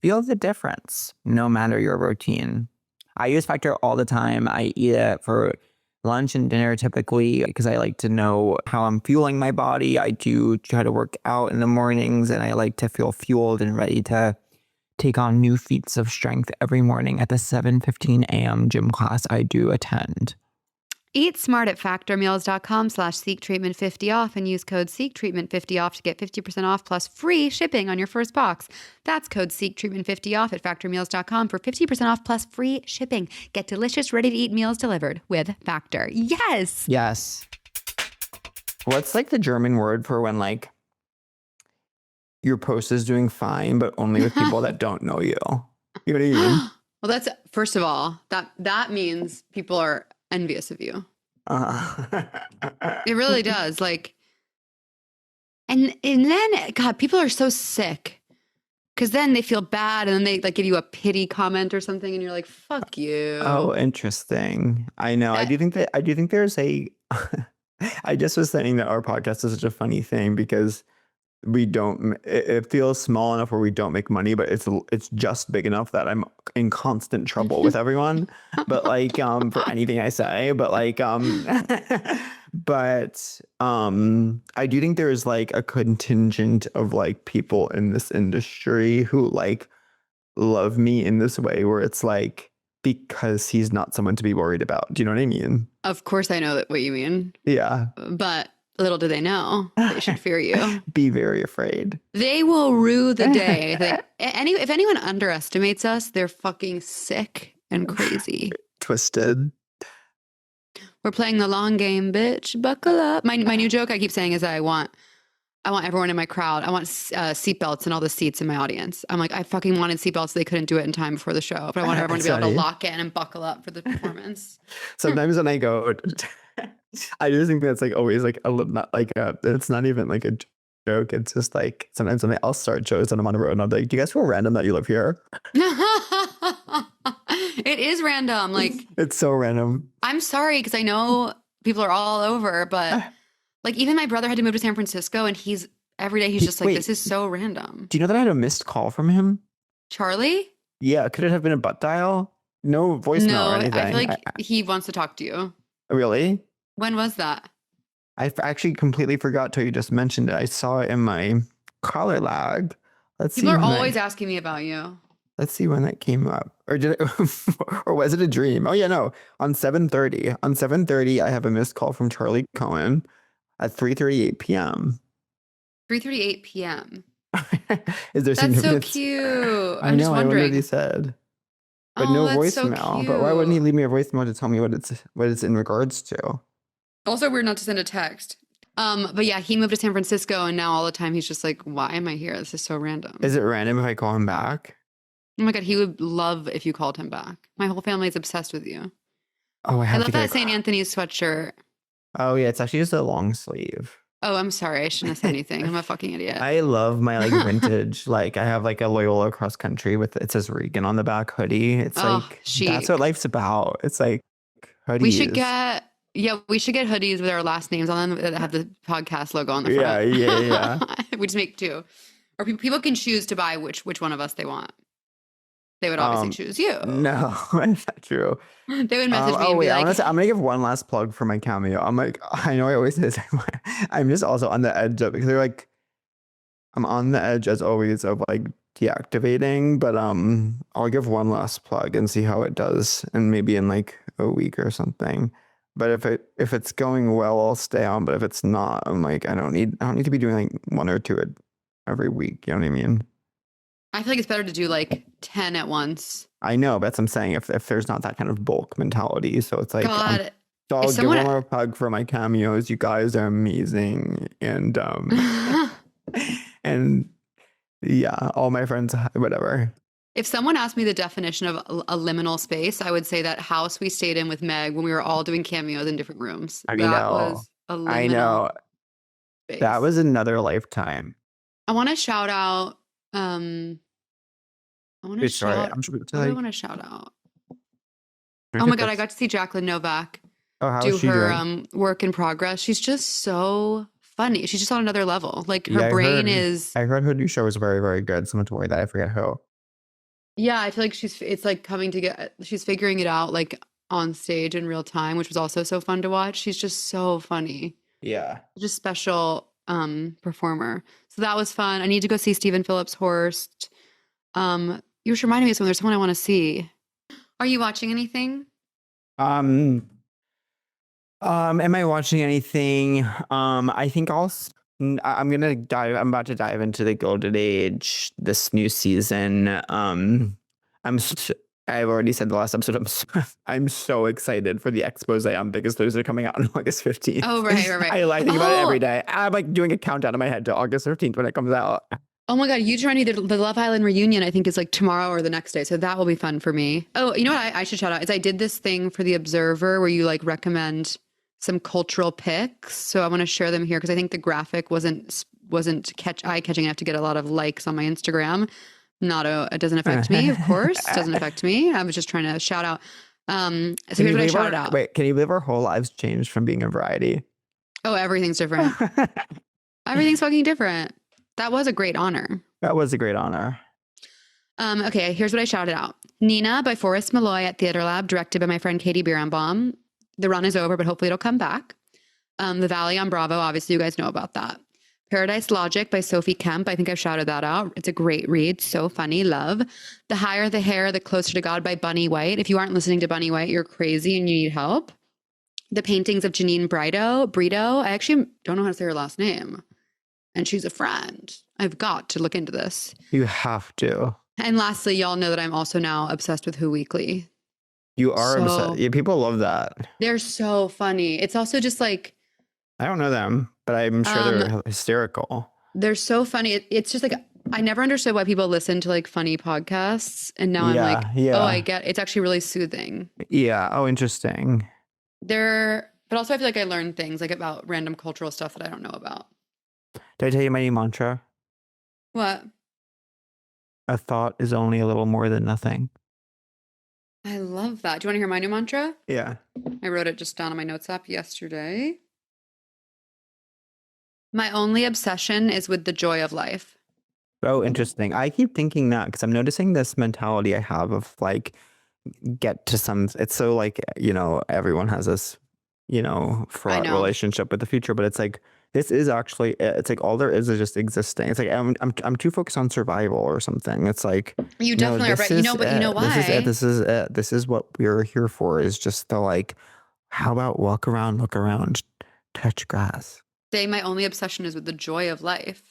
Feel the difference, no matter your routine. I use Factor all the time. I eat it for lunch and dinner typically because I like to know how I'm fueling my body. I do try to work out in the mornings and I like to feel fueled and ready to take on new feats of strength every morning at the 7:15 a.m. gym class I do attend. Eat smart at factormeals.com/seektreatment50 off and use code SEEKTreatment50 off to get 50% off plus free shipping on your first box. That's code SEEKTreatment50 off at factormeals.com for 50% off plus free shipping. Get delicious, ready-to-eat meals delivered with Factor. Yes! Yes. What's like the German word for when like your post is doing fine, but only with people that don't know you? You know what I mean? Well, that's first of all, that means people are envious of you. It really does. Like, and then God, people are so sick because then they feel bad and then they like give you a pity comment or something, and you're like, "Fuck you." Oh, interesting. I know. I That- do think there's a. I just was saying that our podcast is such a funny thing because we don't. It feels small enough where we don't make money, but it's just big enough that I'm in constant trouble with everyone. But like for anything I say, but like but I do think there is like a contingent of like people in this industry who like love me in this way where it's like because he's not someone to be worried about. Do you know what I mean? Of course, I know that what you mean, Yeah. but little do they know they should fear you. Be very afraid. They will rue the day. If anyone underestimates us, they're fucking sick and crazy. Twisted. We're playing the long game, bitch. Buckle up. My new joke I keep saying is that I want everyone in my crowd. I want seatbelts in all the seats in my audience. I'm like, I fucking wanted seatbelts. They couldn't do it in time before the show, but I want everyone to be able to lock in and buckle up for the performance. Sometimes when I go, I just think that's like always like a little, not like it's not even like a joke. It's just like sometimes when I'll start shows and I'm on the road and I'm like, do you guys feel random that you live here? It is random. Like, It's so random. I'm sorry because I know people are all over, but like even my brother had to move to San Francisco and every day he's just like, Wait. this is so random. Do you know that I had a missed call from him? Charlie? Yeah. Could it have been a butt dial? No voicemail No, or anything. I feel like he wants to talk to you. Really? When was that? I actually completely forgot till you just mentioned it. I saw it in my collar lag. People are always asking me about you. Let's see when that came up. Or did it, or was it a dream? Oh yeah, no. On 7:30. On 7:30, I have a missed call from Charlie Cohen at 3:38 p.m. 3:38 p.m. Is there That's so significance? cute. I I'm know. just I wonder what wondering. he said. But Oh, no that's so voicemail. But why wouldn't he cute. leave me a voicemail to tell me what it's in regards to? Also weird not to send a text. But yeah, he moved to San Francisco and now all the time he's just like, why am I here? This is so random. Is it random if I call him back? Oh my God, he would love if you called him back. My whole family is obsessed with you. Oh, I I have love to that get St. Anthony's sweatshirt. Oh yeah, it's actually just a long sleeve. Oh, I'm sorry. I shouldn't have said anything. I'm a fucking idiot. I love my like vintage, like I have like a Loyola cross country with it says Regan on the back hoodie. It's Oh, like chic. that's what life's about. It's like hoodies. We should get hoodies with our last names on them that have the podcast logo on the front. Yeah. We just make two. Or people can choose to buy which one of us they want. They would obviously choose you. No, that's not true. They would message me and be I'm like, gonna give one last plug for my cameo. I'm like, I know I always say this. I'm just also on the edge of because they're like, I'm on the edge as always of like deactivating, but I'll give one last plug and see how it does, and maybe in like a week or something. But if it's going well, I'll stay on. But if it's not, I'm like, I don't need to be doing like one or two every week. You know what I mean? I feel like it's better to do like 10 at once. I know, but that's what I'm saying. If there's not that kind of bulk mentality, so it's like, God, so I'll give someone- one more plug for my cameos. You guys are amazing, and and yeah, all my friends, whatever. if someone asked me the definition of a liminal space, I would say that house we stayed in with Meg when we were all doing cameos in different rooms. I that know. was a liminal I know space. that was another lifetime. I want to shout out. I want to Sorry, shout. I'm sure What do I like, want to shout out? Oh my God, I got to see Jacqueline Novak Oh, how do is she her doing? work in progress. She's just so funny. She's just on another level. Like her Yeah, brain is. I heard her new show was very, very good. Someone told me that. I forget who. Yeah, I feel like it's like coming together. She's figuring it out like on stage in real time, which was also so fun to watch. She's just so funny. Yeah. Just special performer. So that was fun. I need to go see Stephen Phillips Horst. You just reminded me of someone. There's someone I want to see. Are you watching anything? Am I watching anything? I think I'm about to dive into the Gilded Age this new season. I've already said the last episode. I'm so excited for the expose on Biggest Loser coming out on August 15th. Oh, right. I think about it every day. I'm like doing a countdown in my head to August 15th when it comes out. Oh my God, you trying to the Love Island reunion, I think is like tomorrow or the next day. So that will be fun for me. Oh, you know what I should shout out is I did this thing for The Observer where you like recommend some cultural picks. So I want to share them here because I think the graphic wasn't eye-catching enough to get a lot of likes on my Instagram. It doesn't affect me, of course. Doesn't affect me. I was just trying to shout out. So here's what I shouted out. Wait, can you believe our whole lives changed from being a variety? Oh, everything's different. Everything's fucking different. That was a great honor. That was a great honor. Okay, here's what I shouted out. Nina by Forrest Malloy at Theater Lab, directed by my friend Katie Birnbaum. The run is over, but hopefully it'll come back. The Valley on Bravo, obviously you guys know about that. Paradise Logic by Sophie Kemp. I think I've shouted that out. It's a great read. So funny. Love. The Higher the Hair, The Closer to God by Bunny White. If you aren't listening to Bunny White, you're crazy and you need help. The Paintings of Janine Brito. I actually don't know how to say her last name. And she's a friend. I've got to look into this. You have to. And lastly, y'all know that I'm also now obsessed with Who Weekly. You are obsessed. Yeah, people love that. They're so funny. It's also just like... I don't know them, but I'm sure they're hysterical. They're so funny. It's just like... I never understood why people listen to like funny podcasts. And now I'm like, oh, I get it. It's actually really soothing. Yeah. Oh, interesting. But also I feel like I learn things like about random cultural stuff that I don't know about. Did I tell you my new mantra? What? A thought is only a little more than nothing. I love that. Do you want to hear my new mantra? Yeah. I wrote it just down on my notes app yesterday. My only obsession is with the joy of life. Oh, interesting. I keep thinking that because I'm noticing this mentality I have of like, it's so like, everyone has this, fraught relationship with the future, but it's like, this is actually, it's like all there is just existing. It's like, I'm too focused on survival or something. It's like, you definitely are right. But you know why? This is it. This is what we're here for, is just the like, how about look around, touch grass. Say my only obsession is with the joy of life.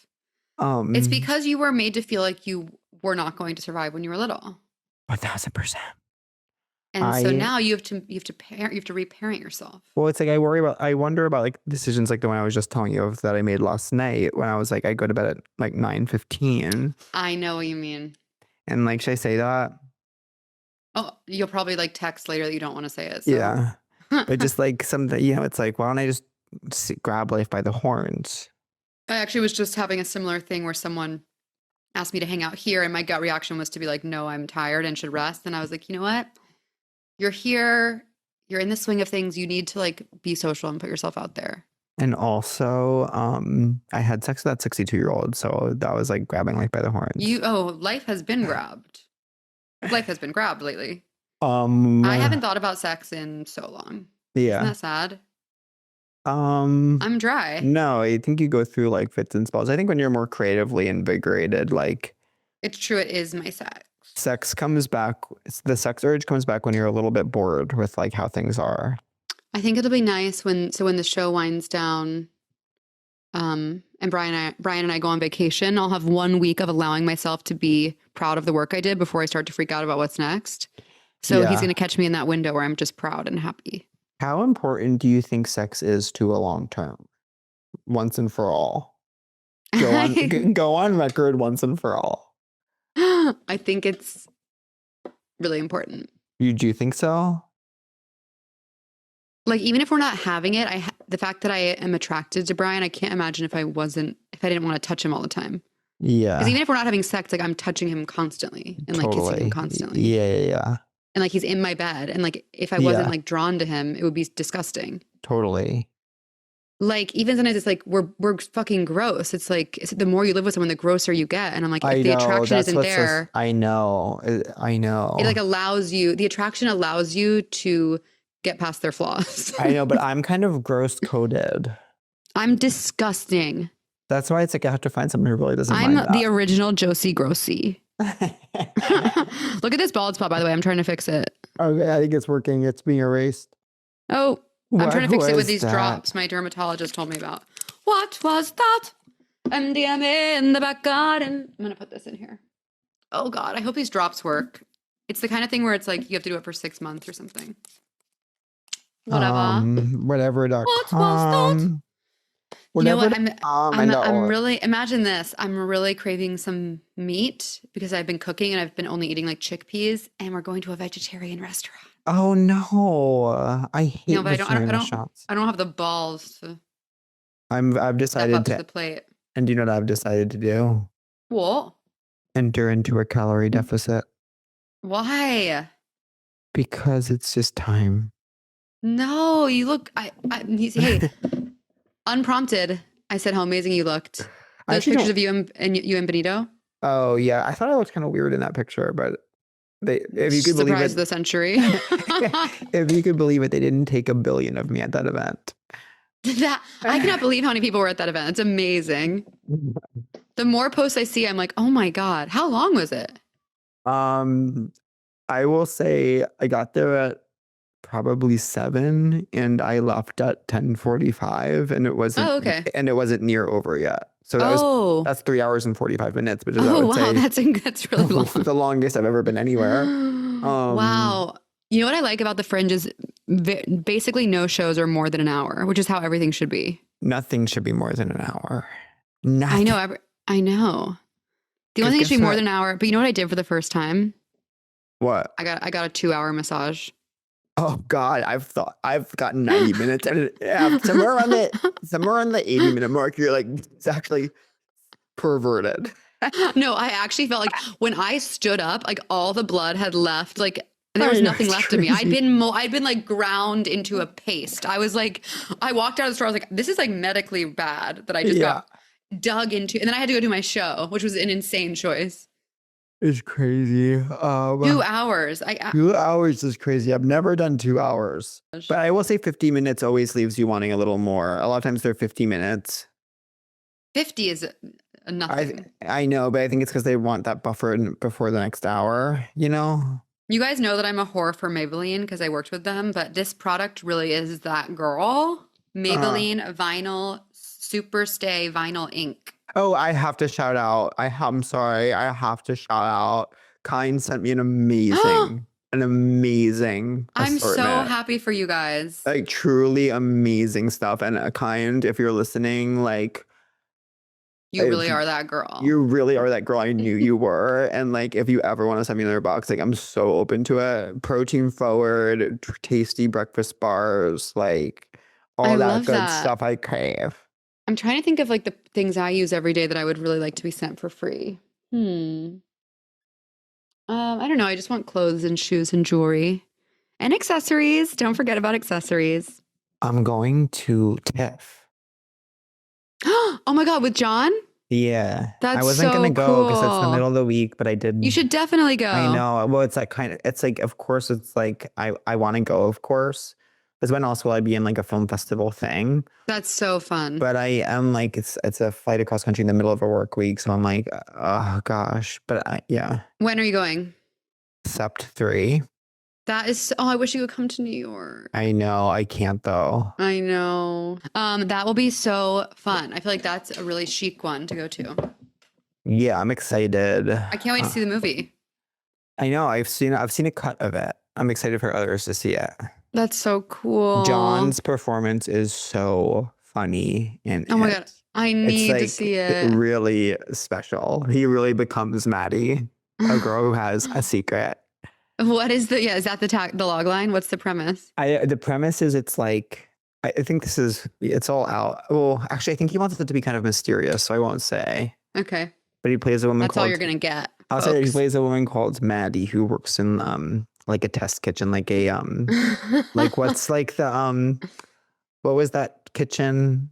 It's because you were made to feel like you were not going to survive when you were little. 1000%. And so now you have to reparent yourself. Well, it's like I wonder about like decisions like the one I was just telling you of that I made last night when I was like, I go to bed at like 9:15. I know what you mean. And like, should I say that? Oh, you'll probably like text later that you don't want to say it. So. Yeah. But just like something, it's like, why don't I just grab life by the horns? I actually was just having a similar thing where someone asked me to hang out here and my gut reaction was to be like, no, I'm tired and should rest. And I was like, you know what? You're here. You're in the swing of things. You need to like be social and put yourself out there. And also, I had sex with that 62-year-old. So that was like grabbing life by the horns. Life has been grabbed. Life has been grabbed lately. I haven't thought about sex in so long. Yeah. Isn't that sad? I'm dry. No, I think you go through like fits and spells. I think when you're more creatively invigorated, like. It's true. It is my sex. Sex comes back. The sex urge comes back when you're a little bit bored with like how things are. I think it'll be nice when the show winds down, and Brian and I go on vacation. I'll have 1 week of allowing myself to be proud of the work I did before I start to freak out about what's next. So he's going to catch me in that window where I'm just proud and happy. How important do you think sex is to a long term? Once and for all. Go on record once and for all. I think it's really important. Do you think so? Like, even if we're not having it, the fact that I am attracted to Brian, I can't imagine if I didn't want to touch him all the time. Yeah. Because even if we're not having sex, like I'm touching him constantly and like kissing him constantly. Yeah. And like he's in my bed. And like if I wasn't like drawn to him, it would be disgusting. Totally. Like even sometimes it's like we're fucking gross. It's like the more you live with someone, the grosser you get. And I'm like, if the attraction isn't there, I know. It like the attraction allows you to get past their flaws. I know, but I'm kind of gross coded. I'm disgusting. That's why it's like I have to find someone who really doesn't I'm mind that. the original Josie Grossi. Look at this bald spot, by the way. I'm trying to fix it. Okay, I think it's working. It's being erased. Oh, I'm trying to fix it with these drops my dermatologist told me about. What was that? MDMA in the back garden. I'm going to put this in here. Oh, God. I hope these drops work. It's the kind of thing where it's like you have to do it for 6 months or something. Whatever. Whatever.com. What was that? You know what? Whenever I'm really, imagine this. I'm really craving some meat because I've been cooking and I've been only eating like chickpeas, and we're going to a vegetarian restaurant. Oh no, I hate No, but vegetarian restaurants. I don't have the balls to I've step up decided to the to, plate. and do you know what I've decided to do? What? Enter into a calorie deficit Why? because it's just time. No, you look. Hey, unprompted. I said how amazing you looked. I Those actually pictures don't- of you and Benito. Oh yeah, I thought I looked kind of weird in that picture, but if you could believe Surprise it, the century. if you could believe it, they didn't take 1 billion of me at that event. I cannot believe how many people were at that event. It's amazing. The more posts I see, I'm like, oh my God, how long was it? I will say I got there at probably 7 and I left at 10:45 and it wasn't okay. and it wasn't near over yet. So that's 3 hours and 45 minutes, which is I would say that's really long. the longest I've ever been anywhere. Wow. You know what I like about the Fringe is basically no shows are more than an hour, which is how everything should be. Nothing should be more than an hour. Nothing. I know. I know. The only thing that should be more than an hour, but you know what I did for the first time? What? I got a 2-hour massage. Oh God, I've gotten 90 minutes and somewhere on the 80-minute mark, you're like, it's actually perverted. No, I actually felt like when I stood up, like all the blood had left, like there was nothing left of me. I'd been like ground into a paste. I was like, I walked out of the store, I was like, this is like medically bad that I just got dug into. And then I had to go do my show, which was an insane choice. It's crazy. 2 hours. 2 hours is crazy. I've never done 2 hours. But I will say 50 minutes always leaves you wanting a little more. A lot of times they're 50 minutes. 50 is nothing. I know, but I think it's because they want that buffer before the next hour, you know? You guys know that I'm a whore for Maybelline because I worked with them, but this product really is that girl. Maybelline Vinyl Super Stay Vinyl Ink. Oh, I have to shout out. I'm sorry. I have to shout out. Kind sent me an amazing I'm so assortment. happy for you guys. Like truly amazing stuff. And Kind, if you're listening, like you really are that girl. You really are that girl I knew you were. And like, if you ever want to send me another box, like I'm so open to it. Protein forward, tasty breakfast bars, like all that good stuff I crave. I'm trying to think of like the things I use every day that I would really like to be sent for free. I don't know. I just want clothes and shoes and jewelry and accessories. Don't forget about accessories. I'm going to TIFF. Oh my God, with John? Yeah. That's I wasn't going to go because it's the cool. middle of the week, but I did. You should definitely go. I know. Well, it's like it's like, of course, it's like, I want to go, of course. Because when else will I be in like a film festival thing? That's so fun. But I am like, it's a flight across country in the middle of a work week. So I'm like, oh gosh. But yeah. When are you going? Sept 3. That is, I wish you would come to New York. I know. I can't though. I know. That will be so fun. I feel like that's a really chic one to go to. Yeah, I'm excited. I can't wait to see the movie. I know. I've seen a cut of it. I'm excited for others to see it. That's so cool. John's performance is so funny. Oh my God. I need to see it. Really special. He really becomes Maddie, a girl who has a secret. What is is that the log line? What's the premise? The premise is it's like, I think it's all out. Well, actually, I think he wants it to be kind of mysterious, so I won't say. Okay. But he plays a woman That's all you're going to get. I'll say he plays a woman called Maddie who works in like a test kitchen, like a like what's like the what was that kitchen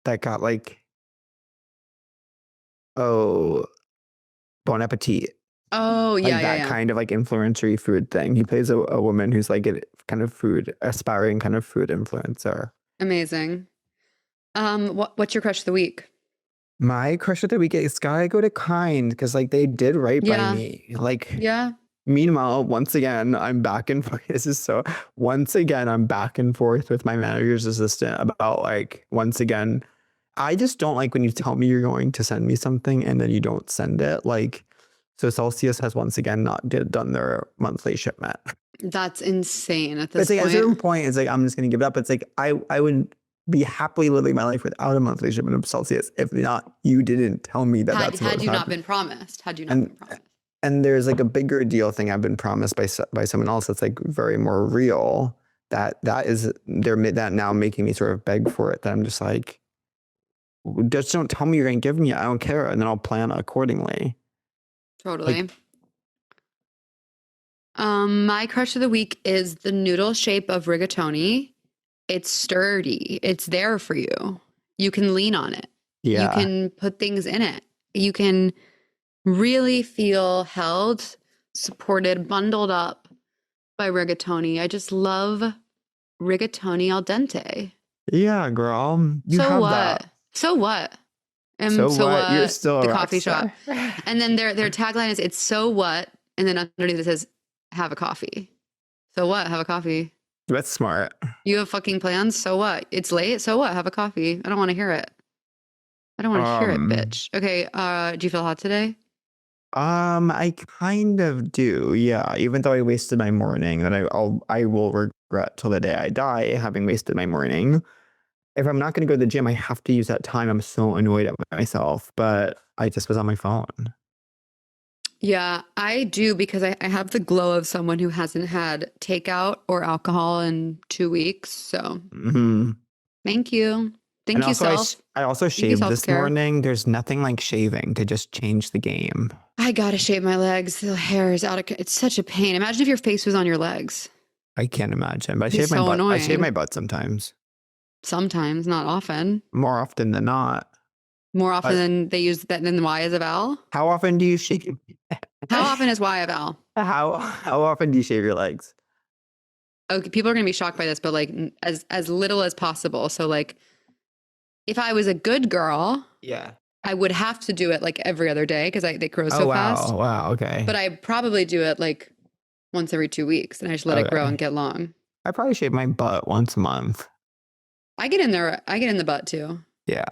that got like Bon Appetit. Oh yeah, like that kind of like influencer food thing. He plays a woman who's like a kind of aspiring kind of food influencer. Amazing. What's your crush of the week? My crush of the week is gotta go to Kind because like they did right by me. Like meanwhile, once again, I'm back and forth. Once again, I'm back and forth with my manager's assistant about like, once again, I just don't like when you tell me you're going to send me something and then you don't send it. Like, so Celsius has once again not done their monthly shipment. That's insane at this point. At a certain point, it's like, I'm just going to give it up. It's like, I would be happily living my life without a monthly shipment of Celsius if not you didn't tell me that that's what Had you not happening. been promised? Had you not And been promised? and there's like a bigger deal thing I've been promised by someone else that's like very more real. That is that now making me sort of beg for it. That I'm just like, just don't tell me you're gonna give me it. I don't care, and then I'll plan accordingly. Totally. My crush of the week is the noodle shape of rigatoni. It's sturdy. It's there for you. You can lean on it. Yeah. You can put things in it. You can really feel held, supported, bundled up by rigatoni. I just love rigatoni al dente. Yeah, girl. You so have what? that. So what? So what? You're still the a rock coffee star. shop. And then their tagline is "It's so what," and then underneath it says "Have a coffee." So what? Have a coffee. That's smart. You have fucking plans. So what? It's late. So what? Have a coffee. I don't want to hear it. I don't want to hear it, bitch. Okay. Do you feel hot today? I kind of do. Yeah. Even though I wasted my morning, that I will regret till the day I die having wasted my morning. If I'm not going to go to the gym, I have to use that time. I'm so annoyed at myself, but I just was on my phone. Yeah, I do because I have the glow of someone who hasn't had takeout or alcohol in 2 weeks. So thank you. Thank you, self. I also Thank you, shaved this self-care. morning. There's nothing like shaving to just change the game. I gotta shave my legs. The hair is out of. It's such a pain. Imagine if your face was on your legs. I can't imagine, but I It's shave my so butt. I shave annoying. my butt sometimes. Sometimes, not often. More often than not. More often But- than they use that than Y as a vowel. How often do you shave? How often is Y a vowel? How often do you shave your legs? Okay, people are gonna be shocked by this, but like as little as possible. So like, if I was a good girl, Yeah. I would have to do it like every other day because they grow so Oh wow. fast. Wow. Okay. But I probably do it like once every 2 weeks, and I just let it grow Okay. and get long. I probably shave my butt once a month. I get in there. I get in the butt too. Yeah.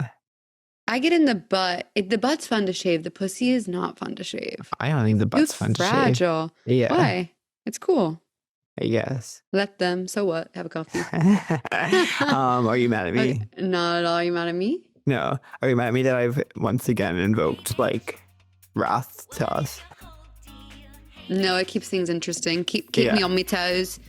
I get in the butt. The butt's fun to shave. The pussy is not fun to shave. I don't think the butt's Too fun to shave. fragile. Yeah. Why? It's cool. I guess. Let them. So what? Have a coffee. Are you mad at me? Okay, not at all. You mad at me? No. Are you mad at me that I've once again invoked like wrath to us? No, it keeps things interesting. Keep Yeah. me on my toes.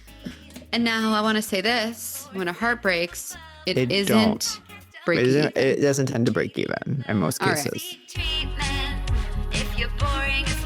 And now I want to say this: when a heart breaks, it It isn't don't. breaking. It doesn't tend to break even in most All right. cases. Treatment. If you're boring as